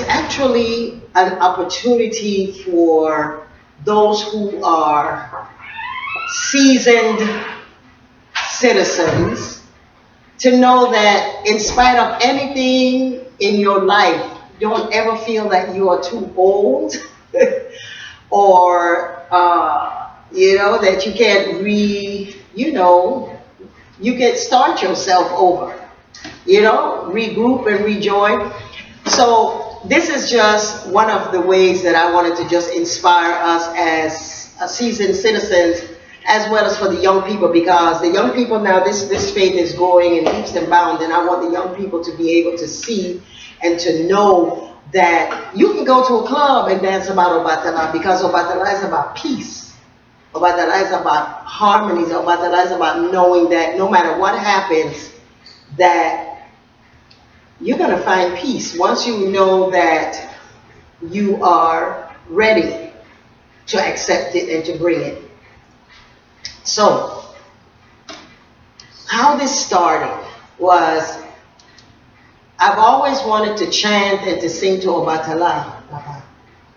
is actually an opportunity for those who are seasoned citizens to know that in spite of anything in your life, don't ever feel that you are too old or, that you can't you can start yourself over, regroup and rejoin. So this is just one of the ways that I wanted to just inspire us as seasoned citizens, as well as for the young people, because the young people now, this faith is growing in leaps and bounds, and I want the young people to be able to see and to know that you can go to a club and dance about Obatala, because Obatala is about peace. Obatala is about harmonies. Obatala is about knowing that no matter what happens, that you're going to find peace once you know that you are ready to accept it and to bring it. So, how this started was, I've always wanted to chant and to sing to Obatala. Papa,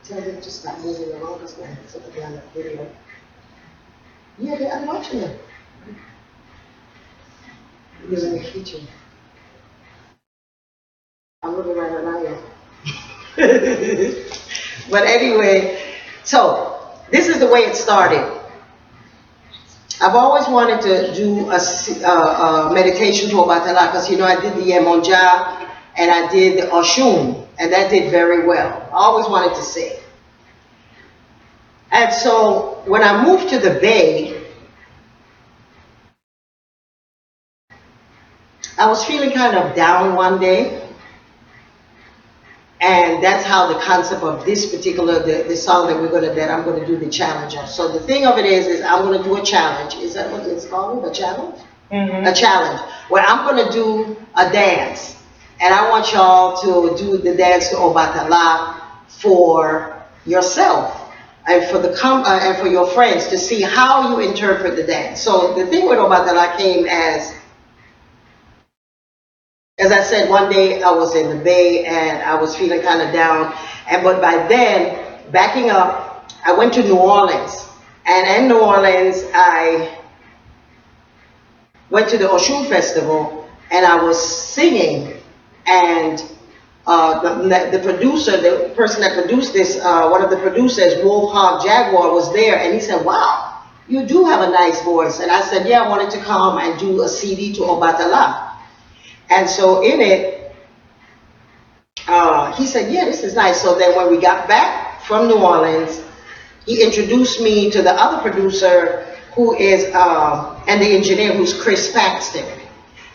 tell them to stop moving around this man. Somebody on the video. Yeah, I'm watching them. You're in the kitchen. I'm looking right around you. But anyway, so this is the way it started. I've always wanted to do a meditation to Obatala, because I did the Yemonja and I did the Oshun, and that did very well. I always wanted to sing. And so when I moved to the Bay, I was feeling kind of down one day. And that's how the concept of this particular, the song that I'm going to do the challenge of. So the thing of it is I'm going to do a challenge. Is that what it's called? A challenge? Mm-hmm. A challenge. Where I'm going to do a dance. And I want y'all to do the dance to Obatala for yourself and for your friends to see how you interpret the dance. So the thing with Obatala came as I said, one day I was in the Bay and I was feeling kind of down. But by then, backing up, I went to New Orleans. And in New Orleans, I went to the Oshun Festival and I was singing. And the producer, the person that produced this, one of the producers, Wolf Hog Jaguar, was there. And he said, "Wow, you do have a nice voice." And I said, "Yeah, I wanted to come and do a CD to Obatala." And so in it, he said, "Yeah, this is nice." So then when we got back from New Orleans, he introduced me to the other producer who is, and the engineer, who's Chris Paxton.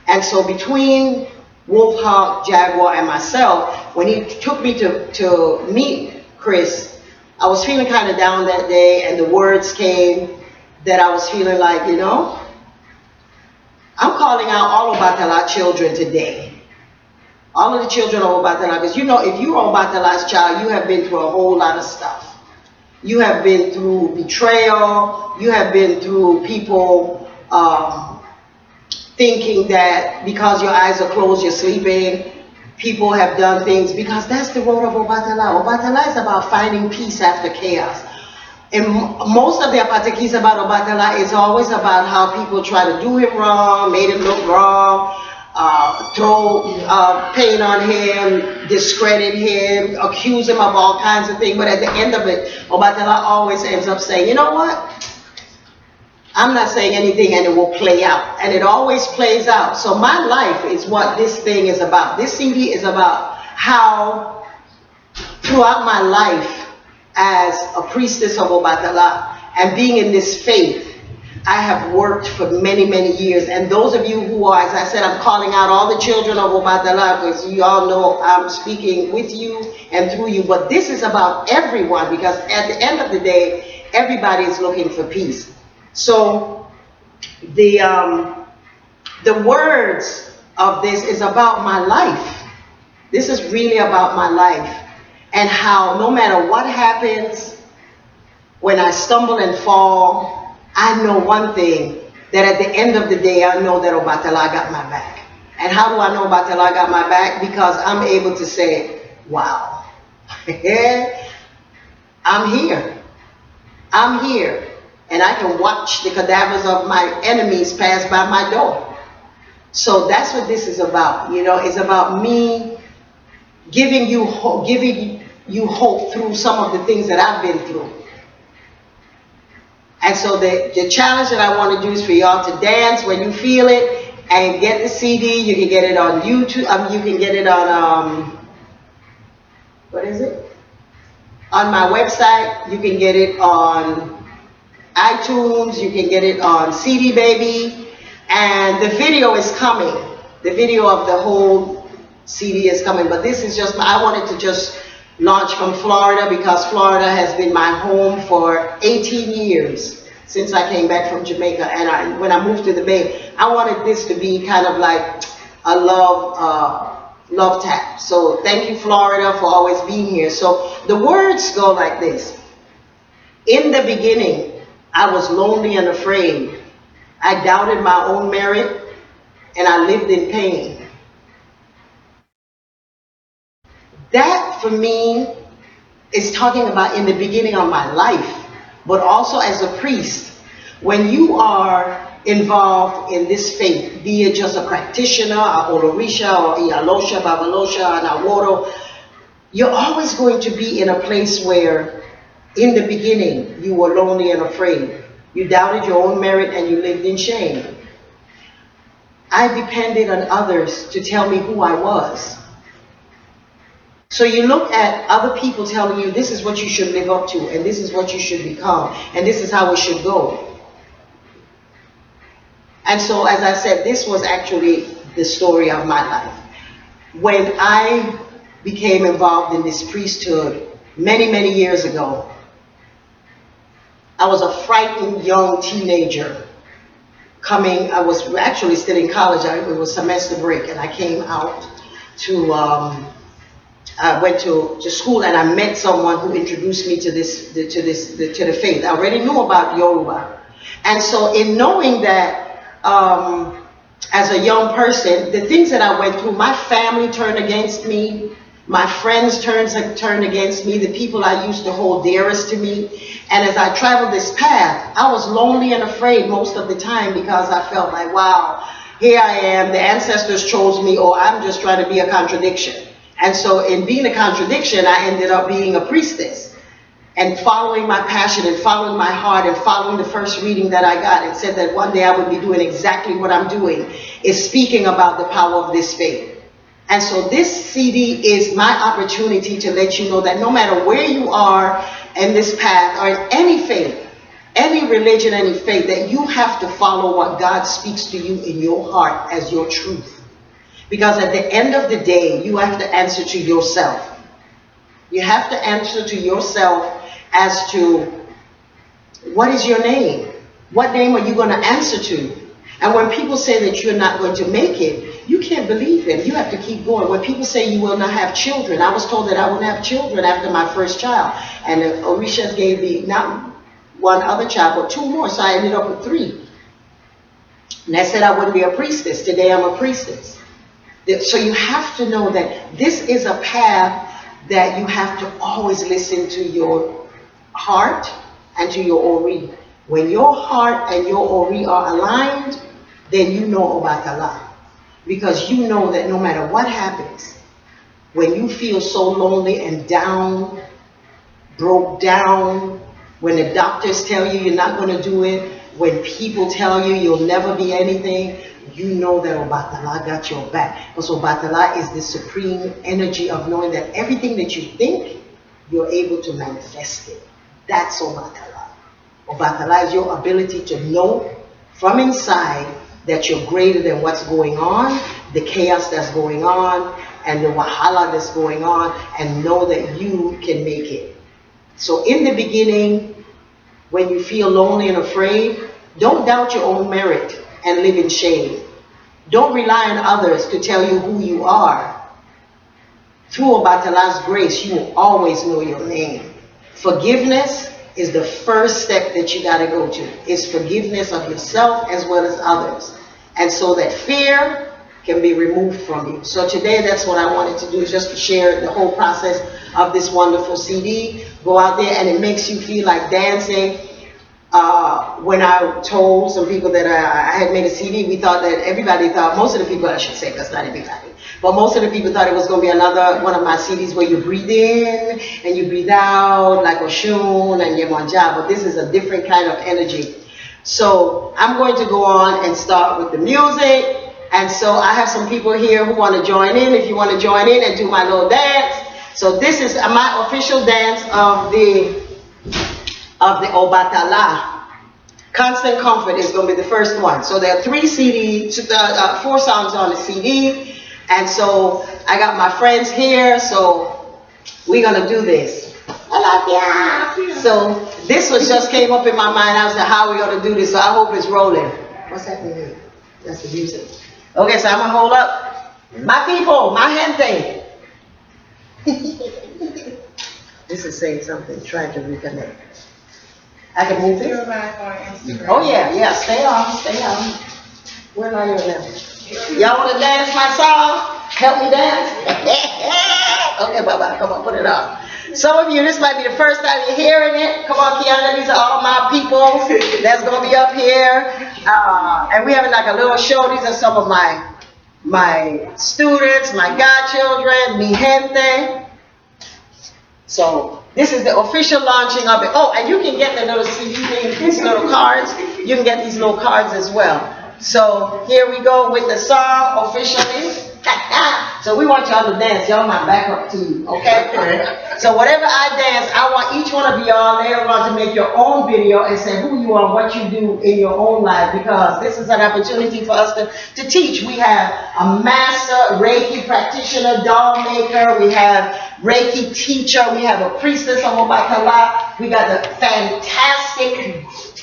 And so between Wolf Hawk Jaguar and myself, when he took me to meet Chris, I was feeling kind of down that day, and the words came that I was feeling like, I'm calling out all Obatala children today. All of the children of Obatala, because if you're Obatala's child, you have been through a whole lot of stuff. You have been through betrayal. You have been through people thinking that because your eyes are closed, you're sleeping. People have done things, because that's the road of Obatala. Obatala is about finding peace after chaos. And most of the apatekis about Obatala is always about how people try to do him wrong, made him look wrong, throw pain on him, discredit him, accuse him of all kinds of things. But at the end of it, Obatala always ends up saying, "You know what? I'm not saying anything, and it will play out." And it always plays out. So my life is what this thing is about. This CD is about how throughout my life, as a priestess of Obatala and being in this faith, I have worked for many, many years. And those of you who are, as I said, I'm calling out all the children of Obatala, because you all know I'm speaking with you and through you. But this is about everyone, because at the end of the day, everybody is looking for peace. So the words of this is about my life. This is really about my life. And how no matter what happens, when I stumble and fall, I know one thing, that at the end of the day, I know that Obatala got my back. And how do I know Obatala got my back? Because I'm able to say, wow, I'm here. I'm here. And I can watch the cadavers of my enemies pass by my door. So that's what this is about. You know, it's about me giving you hope through some of the things that I've been through. And so the challenge that I want to do is for y'all to dance when you feel it and get the CD. You can get it on YouTube. You can get it on, what is it? On my website. You can get it on iTunes. You can get it on CD Baby. And the video is coming. The video of the whole CD is coming. But this is just, I wanted to just launch from Florida because Florida has been my home for 18 years since I came back from Jamaica. And when I moved to the Bay, I wanted this to be kind of like a love tap. So thank you, Florida, for always being here. So the words go like this. In the beginning, I was lonely and afraid. I doubted my own merit, and I lived in pain. That, for me, is talking about in the beginning of my life, but also as a priest. When you are involved in this faith, be it just a practitioner, a Olorisha, or Iyalosha, Babalosha, an Aworo, you're always going to be in a place where, in the beginning, you were lonely and afraid. You doubted your own merit and you lived in shame. I depended on others to tell me who I was. So you look at other people telling you this is what you should live up to, and this is what you should become, and this is how it should go. And so, as I said, this was actually the story of my life. When I became involved in this priesthood many, many years ago, I was a frightened young teenager I was actually still in college. It was semester break, and I came out to, I went to school, and I met someone who introduced me to the faith. I already knew about Yoruba. And so in knowing that, as a young person, the things that I went through, my family turned against me, my friends turned against me, the people I used to hold dearest to me. And as I traveled this path, I was lonely and afraid most of the time because I felt like, wow, here I am, the ancestors chose me, or I'm just trying to be a contradiction. And so in being a contradiction, I ended up being a priestess and following my passion and following my heart and following the first reading that I got and said that one day I would be doing exactly what I'm doing, is speaking about the power of this faith. And so this CD is my opportunity to let you know that no matter where you are in this path or in any faith, any religion, any faith, that you have to follow what God speaks to you in your heart as your truth. Because at the end of the day, you have to answer to yourself. You have to answer to yourself as to what is your name? What name are you going to answer to? And when people say that you're not going to make it, you can't believe them. You have to keep going. When people say you will not have children, I was told that I wouldn't have children after my first child. And the Orishas gave me not one other child, but two more. So I ended up with 3. And I said I wouldn't be a priestess. Today I'm a priestess. So you have to know that this is a path that you have to always listen to your heart and to your Ori. When your heart and your Ori are aligned, then you know Obatala. Because you know that no matter what happens, when you feel so lonely and down, broke down, when the doctors tell you you're not going to do it, when people tell you you'll never be anything, you know that Obatala got your back. Because Obatala is the supreme energy of knowing that everything that you think, you're able to manifest it. That's Obatala. Obatala is your ability to know from inside that you're greater than what's going on, the chaos that's going on, and the wahala that's going on, and know that you can make it. So in the beginning, when you feel lonely and afraid, don't doubt your own merit and live in shame. Don't rely on others to tell you who you are. Through Obatala's grace, you will always know your name. Forgiveness is the first step that you got to go to. It's forgiveness of yourself as well as others. And so that fear can be removed from you. So today, that's what I wanted to do, is just to share the whole process of this wonderful CD. Go out there, and it makes you feel like dancing. When I told some people that I had made a CD, everybody thought, most of the people, I should say, because not everybody, but most of the people thought it was going to be another one of my CDs where you breathe in and you breathe out, like Oshun and Yemanja, but this is a different kind of energy. So I'm going to go on and start with the music. And so I have some people here who want to join in. If you want to join in and do my little dance. So this is my official dance of the Obatala. Constant Comfort is going to be the first one. So there are 4 songs on the CD. And so I got my friends here. So we're going to do this. I love ya. So this just came up in my mind. I was like, how are we going to do this? So I hope it's rolling. What's happening here? That's the music. Okay, so I'm going to hold up. My people, my gente. This is saying something, trying to reconnect. I can move this? Oh yeah, stay on. Where are you now? Y'all want to dance my song? Help me dance? Okay, bye-bye, come on, put it on. Some of you, this might be the first time you're hearing it. Come on, Kiana, these are all my people that's going to be up here. And we're having like a little show. These are some of my students, my godchildren, mi gente. So this is the official launching of it. Oh, and you can get the little CD thing, these little cards. You can get these little cards as well. So here we go with the song officially. So we want y'all to dance. Y'all my backup team, okay? So whatever I dance, I want each one of y'all later on to make your own video and say who you are, what you do in your own life, because this is an opportunity for us to teach. We have a master Reiki practitioner, doll maker. We have Reiki teacher. We have a priestess of Obatala. We got the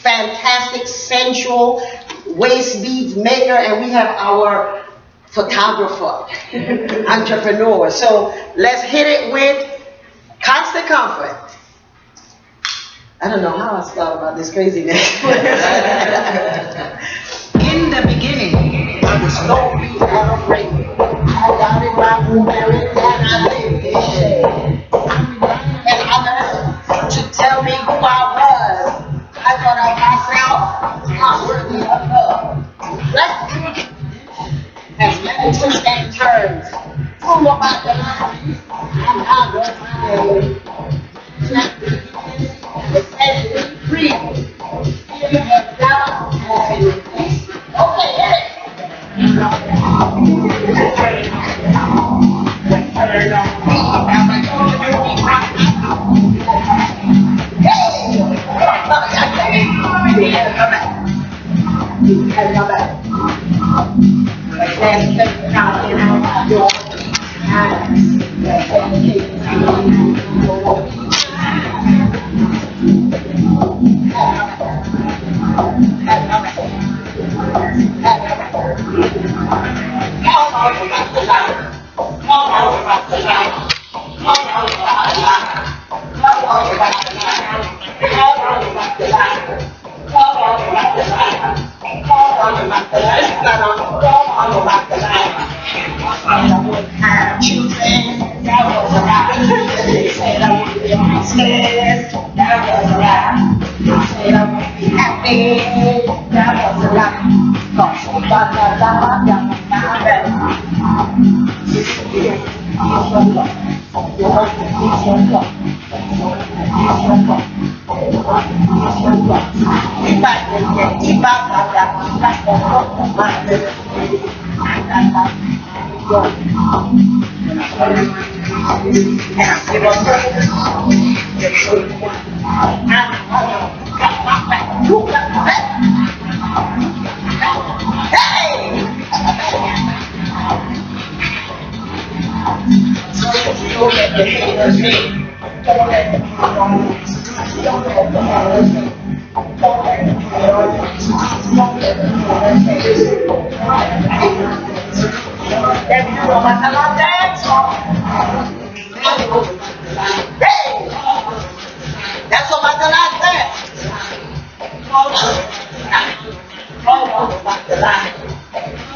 fantastic sensual waist beads maker, and we have our photographer, entrepreneur. So let's hit it with Constant Comfort. I don't know how I thought about this craziness. In the beginning, I was lonely and afraid. I doubted my own merit and I lived in shame. And I learned to tell me who I was. I thought of myself, I'm worthy of love. Let's as many twists and turns, all about the life, and how does my name. It says be free, fear of doubt, and peace. Okay, hit it. Come back. That's Obatala dance.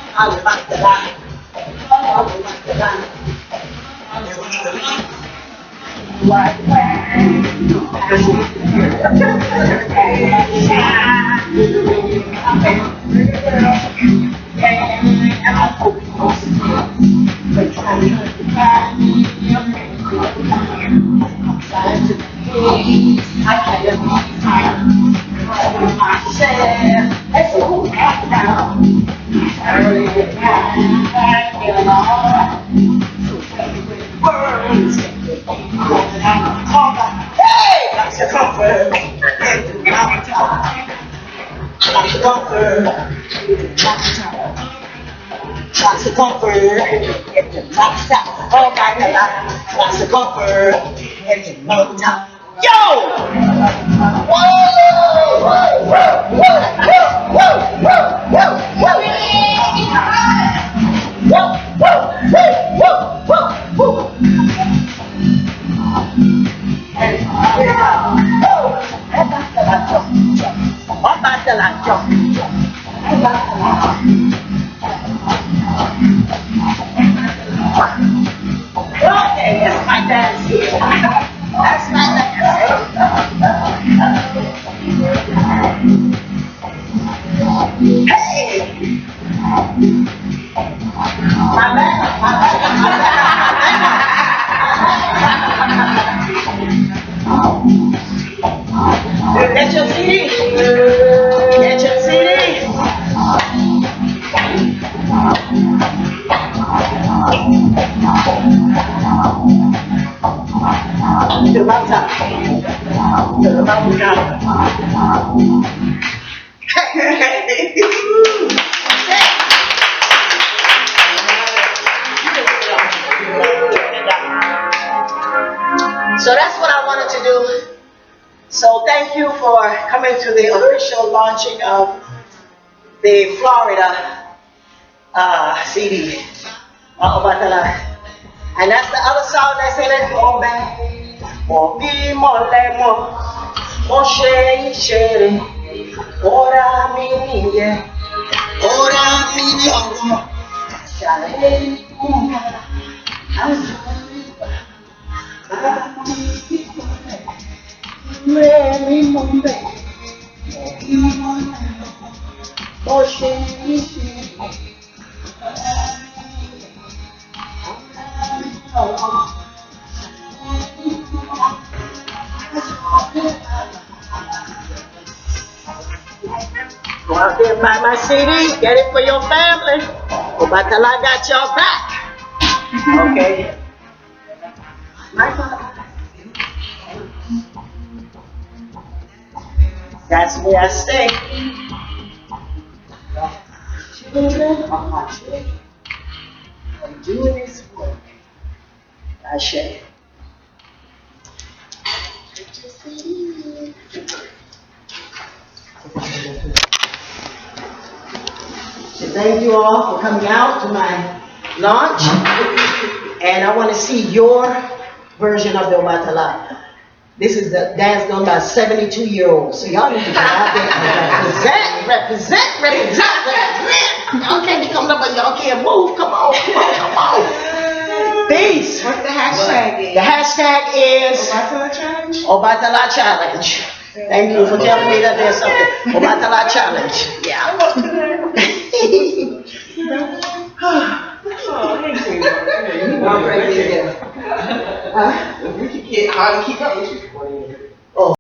Obatala. Lots of comfort, lots of oh my God, lots of comfort, and mountain. Yo! Woo! Woo! Woo! Woo! Woo! Woo! Woo! Obatala, okay, that's my dance here. That's my dance. Hey! My bad, my bad, my bad. Get your CD. Get your CD. To the mountain. To the mountain. So that's what I wanted to do. So thank you for coming to the official launching of the Florida CD, Obatala. And that's the other song that's in it. Oh man, Mobi Molemo, Moshe Shere, Ora Mini, Ora Mini, Shale, Go out there and buy my CD, get it for your family. Obatala got your back. Okay. My father. That's where I stay. Children of my children. I'm doing this work. I share. So thank you all for coming out to my launch. And I want to see your version of the Obatala. This is the dance done by 72-year-olds. So y'all need to go out there and represent. Y'all can't be coming up and y'all can't move. Come on. Peace. What's the hashtag? The hashtag is Obatala Challenge? Obatala Challenge. Thank you for telling me that there's something. Obatala Challenge. Yeah. Oh, thank you. I'm crazy. You can get hard to keep up with you.